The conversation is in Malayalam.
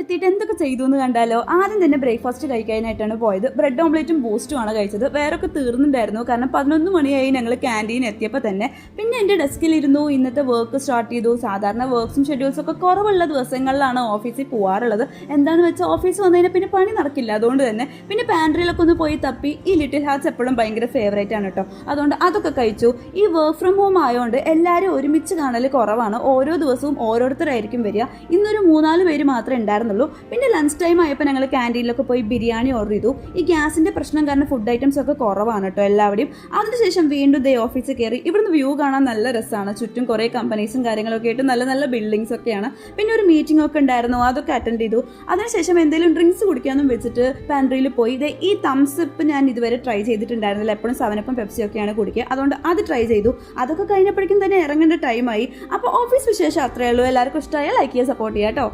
എത്തിയിട്ട് എന്തൊക്കെ ചെയ്തു എന്ന് കണ്ടാലോ. ആദ്യം തന്നെ ബ്രേക്ക്ഫാസ്റ്റ് കഴിക്കാനായിട്ടാണ് പോയത്. ബ്രെഡ് ഓംലെറ്റും ബൂസ്റ്റും ആണ് കഴിച്ചത്. വേറൊക്കെ തീർന്നിട്ടുണ്ടായിരുന്നു, കാരണം 11 മണിയായി ഞങ്ങൾ ക്യാൻറ്റീൻ എത്തിയപ്പോൾ തന്നെ. പിന്നെ എൻ്റെ ഡെസ്കിലിരുന്നു, ഇന്നത്തെ വർക്ക് സ്റ്റാർട്ട് ചെയ്തു. സാധാരണ വർക്ക്സും ഷെഡ്യൂൾസും ഒക്കെ കുറവുള്ള ദിവസങ്ങളിലാണ് ഓഫീസിൽ പോകാറുള്ളത്. എന്താണെന്ന് വെച്ചാൽ ഓഫീസ് വന്നതിന് പിന്നെ പണി നടക്കില്ല, അതുകൊണ്ട് തന്നെ. പിന്നെ പാൻട്രിയിലൊക്കെ ഒന്ന് പോയി തപ്പി. ഈ ലിറ്റിൽ ഹാർട്സ് എപ്പോഴും ഭയങ്കര ഫേവറേറ്റ് ആണ് കേട്ടോ, അതുകൊണ്ട് അതൊക്കെ കഴിച്ചു. ഈ വർക്ക് ഫ്രം ഹോം ആയതുകൊണ്ട് എല്ലാവരും ഒരുമിച്ച് കാണൽ കുറവാണ്. ഓരോ ദിവസവും ഓരോരുത്തരായിരിക്കും വരിക. ഇന്നൊരു 3-4 പേര് മാത്രമേ ഉണ്ടായിരുന്നുള്ളൂ. പിന്നെ ലഞ്ച് ടൈം ആയപ്പോൾ ഞങ്ങൾ ക്യാൻറ്റീനിലൊക്കെ പോയി ബിരിയാണി ഓർഡർ ചെയ്തു. ഈ ഗ്യാസിൻ്റെ പ്രശ്നം കാരണം ഫുഡ് ഐറ്റംസ് ഒക്കെ കുറവാണ് കേട്ടോ എല്ലാവരുടെയും. അതിനുശേഷം വീണ്ടും ദേ ഓഫീസിൽ കയറി. ഇവിടുന്ന് വ്യൂ കാണാൻ നല്ല രസമാണ്. ചുറ്റും കുറേ കമ്പനീസും കാര്യങ്ങളൊക്കെ ആയിട്ട് നല്ല നല്ല ബിൽഡിങ്സ് ഒക്കെയാണ്. പിന്നെ ഒരു മീറ്റിംഗ് ഒക്കെ ഉണ്ടായിരുന്നു, അതൊക്കെ അറ്റൻഡ് ചെയ്തു. അതിനുശേഷം എന്തെങ്കിലും ഡ്രിങ്ക്സ് കുടിക്കാമെന്നും വെച്ചിട്ട് പാൻട്രിയിൽ പോയി. ഈ തംസ് അപ്പ് ഞാൻ ഇതുവരെ ട്രൈ ചെയ്തിട്ടുണ്ടായിരുന്നില്ല. എപ്പോഴും 7-Up പെപ്സി ഒക്കെയാണ് കുടിക്കുക, അതുകൊണ്ട് അത് ട്രൈ ചെയ്തു. അതൊക്കെ കഴിഞ്ഞപ്പോഴേക്കും തന്നെ ഇറങ്ങേണ്ട ടൈമായി. അപ്പോൾ ഓഫീസ് വിശേഷം അത്രയേ ഉള്ളൂ. എല്ലാവർക്കും ഇഷ്ടമായാൽ ലൈക്ക് ചെയ്യുക, സപ്പോർട്ട് ചെയ്യുക കേട്ടോ.